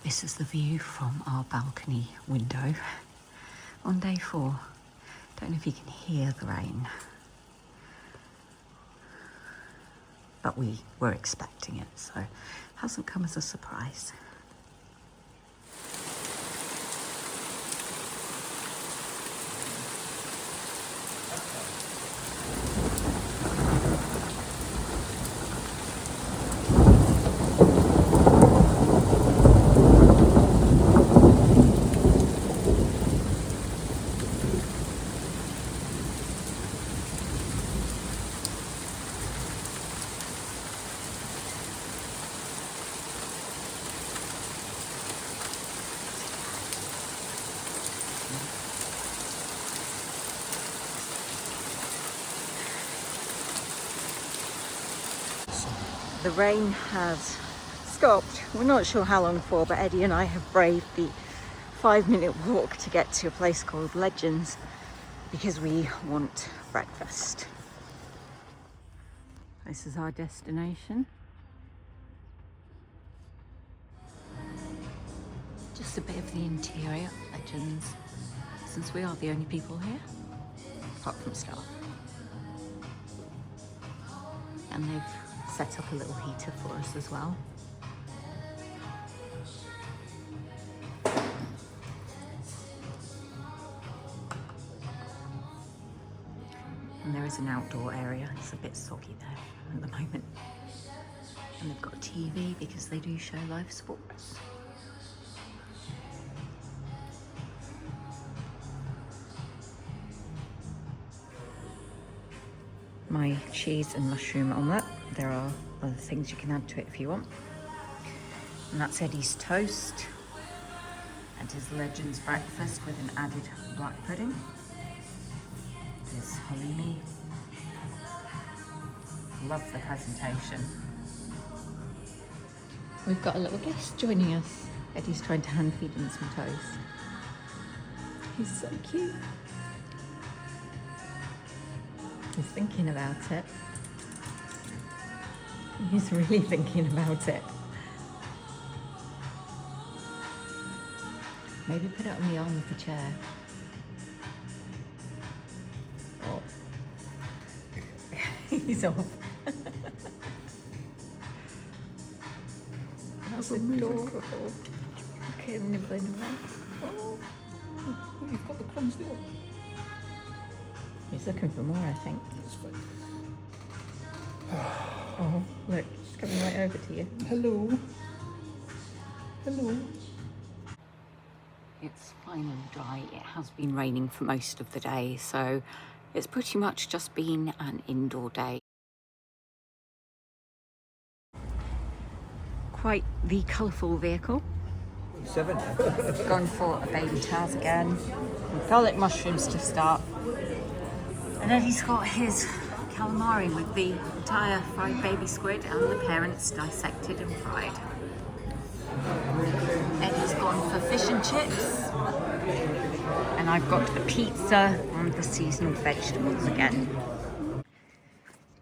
This is the view from our balcony window on day 4. Don't know if you can hear the rain, but we were expecting it, so it hasn't come as a surprise. The rain has stopped. We're not sure how long for, but Eddie and I have braved the 5-minute walk to get to a place called Legends because we want breakfast. This is our destination. Just a bit of the interior of Legends, since we are the only people here, apart from staff. And they've set up a little heater for us as well. And there is an outdoor area. It's a bit soggy there at the moment. And they've got a TV because they do show live sports. My cheese and mushroom omelette. There are other things you can add to it if you want. And that's Eddie's toast and his Legends breakfast with an added black pudding. There's halloumi. Love the presentation. We've got a little guest joining us. Eddie's trying to hand feed him some toast. He's so cute. He's thinking about it. He's really thinking about it. Maybe put it on the arm of the chair. Oh. He's off. That's adorable. Look at him nibbling away. Oh, you've got the crumbs there. He's looking for more, I think. That's fine. Oh, look, she's coming right over to you. Hello. Hello. It's finally dry. It has been raining for most of the day, so it's pretty much just been an indoor day. Quite the colourful vehicle. 7. Gone for a baby Taz again. Garlic mushrooms to start. And then he's got his calamari with the entire fried baby squid and the parents dissected and fried. Eddie's gone for fish and chips. And I've got a pizza and the seasonal vegetables again.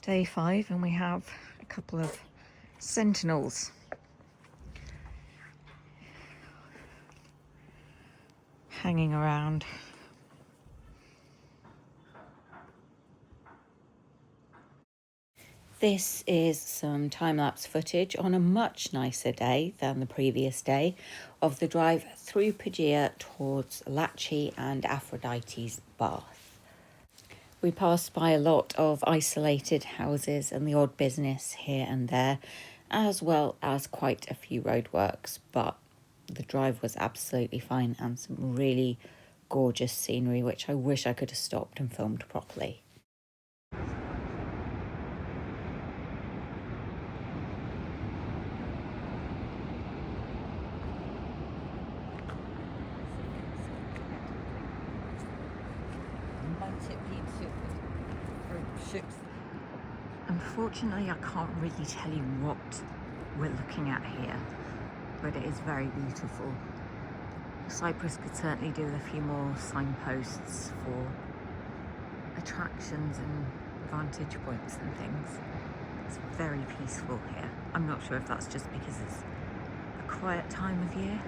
Day 5, and we have a couple of sentinels. Hanging around. This is some time-lapse footage on a much nicer day than the previous day of the drive through Pagea towards Latchi and Aphrodite's bath. We passed by a lot of isolated houses and the odd business here and there, as well as quite a few roadworks, but the drive was absolutely fine and some really gorgeous scenery, which I wish I could have stopped and filmed properly. Unfortunately, I can't really tell you what we're looking at here, but it is very beautiful. Cyprus could certainly do with a few more signposts for attractions and vantage points and things. It's very peaceful here. I'm not sure if that's just because it's a quiet time of year.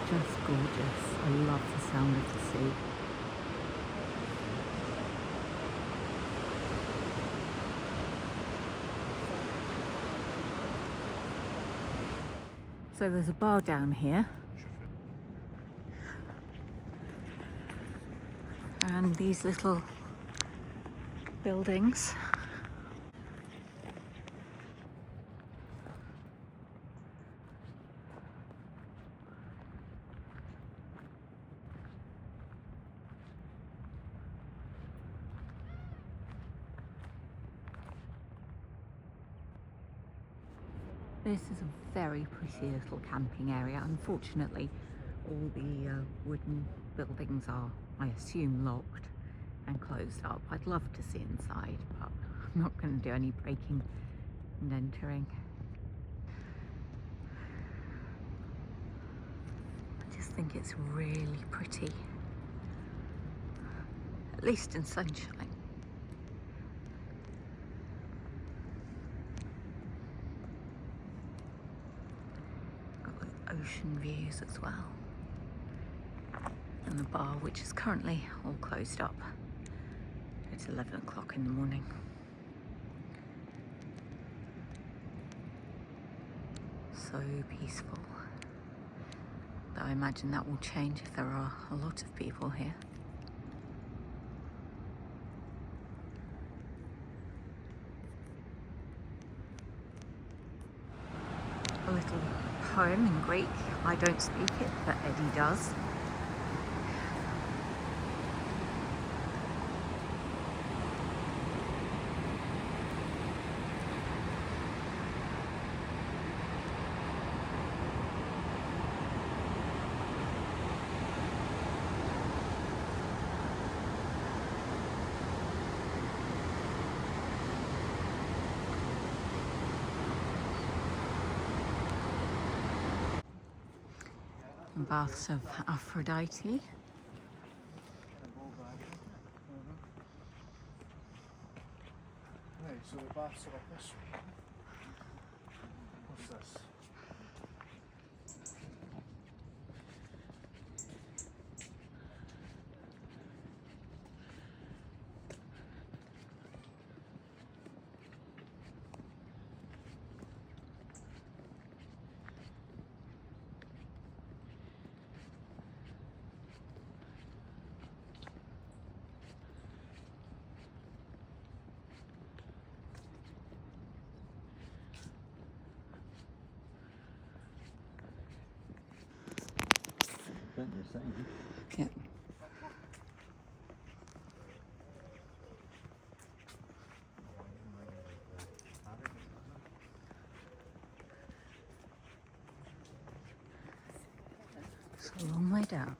Just gorgeous. I love the sound of the sea. So there's a bar down here. And these little buildings. This is a very pretty little camping area. Unfortunately, all the wooden buildings are, I assume, locked and closed up. I'd love to see inside, but I'm not going to do any breaking and entering. I just think it's really pretty, at least in sunshine. Ocean views as well, and the bar, which is currently all closed up. It's 11 o'clock in the morning. So peaceful, though I imagine that will change if there are a lot of people here. A little poem in Greek. I don't speak it, but Eddie does. Baths of Aphrodite. Right, so the baths are up this way. What's this? Yeah. It's a long way down.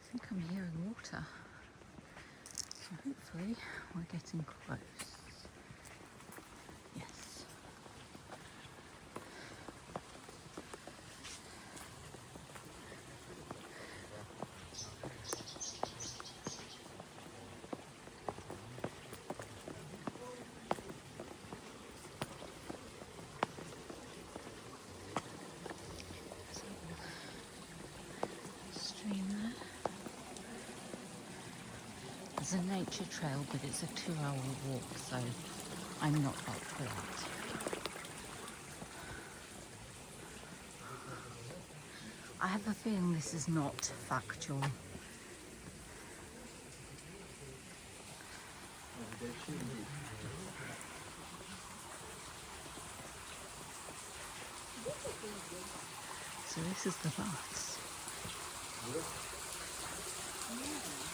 I think I'm hearing water, so hopefully we're getting close. Yes. There's a nature trail, but it's a 2-hour walk, so I'm not up for that. I have a feeling this is not factual. So this is the bus.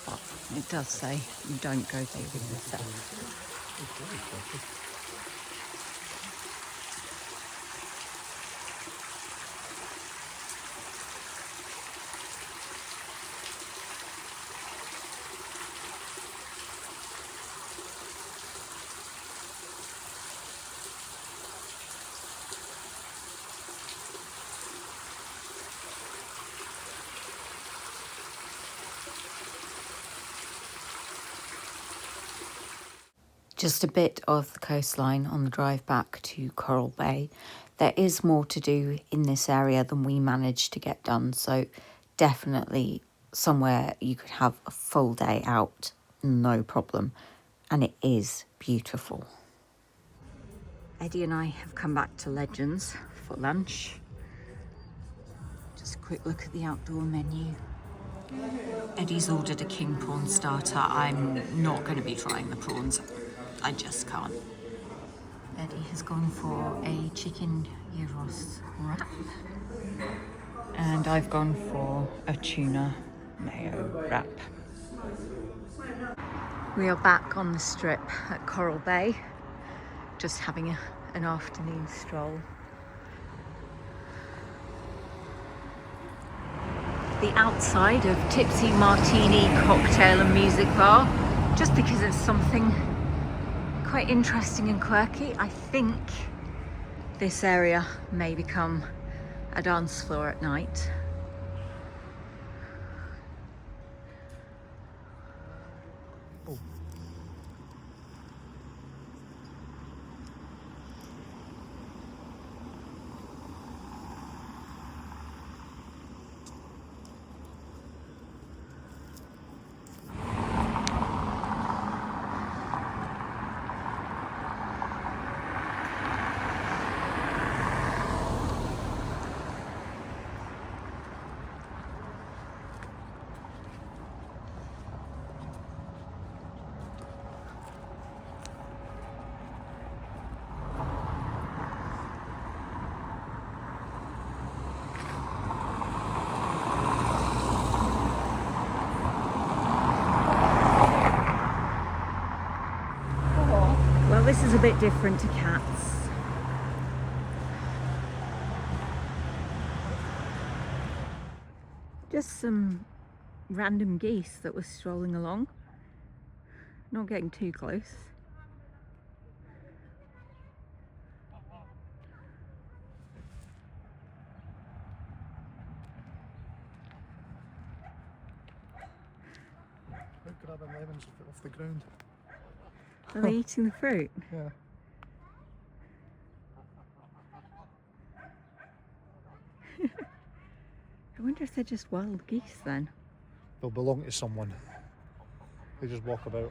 But it does say you don't go there with yourself. Just a bit of the coastline on the drive back to Coral Bay. There is more to do in this area than we managed to get done, so definitely somewhere you could have a full day out, no problem. And it is beautiful. Eddie and I have come back to Legends for lunch. Just a quick look at the outdoor menu. Eddie's ordered a king prawn starter. I'm not going to be trying the prawns. I just can't. Eddie has gone for a chicken gyros wrap. And I've gone for a tuna mayo wrap. We are back on the strip at Coral Bay, just having an afternoon stroll. The outside of Tipsy Martini Cocktail and Music Bar, just because it's something quite interesting and quirky. I think this area may become a dance floor at night. Oh. This is a bit different to cats. Just some random geese that were strolling along. Not getting too close. They're grabbing lemons off the ground. Are they eating the fruit? Yeah. I wonder if they're just wild geese then. They'll belong to someone. They just walk about.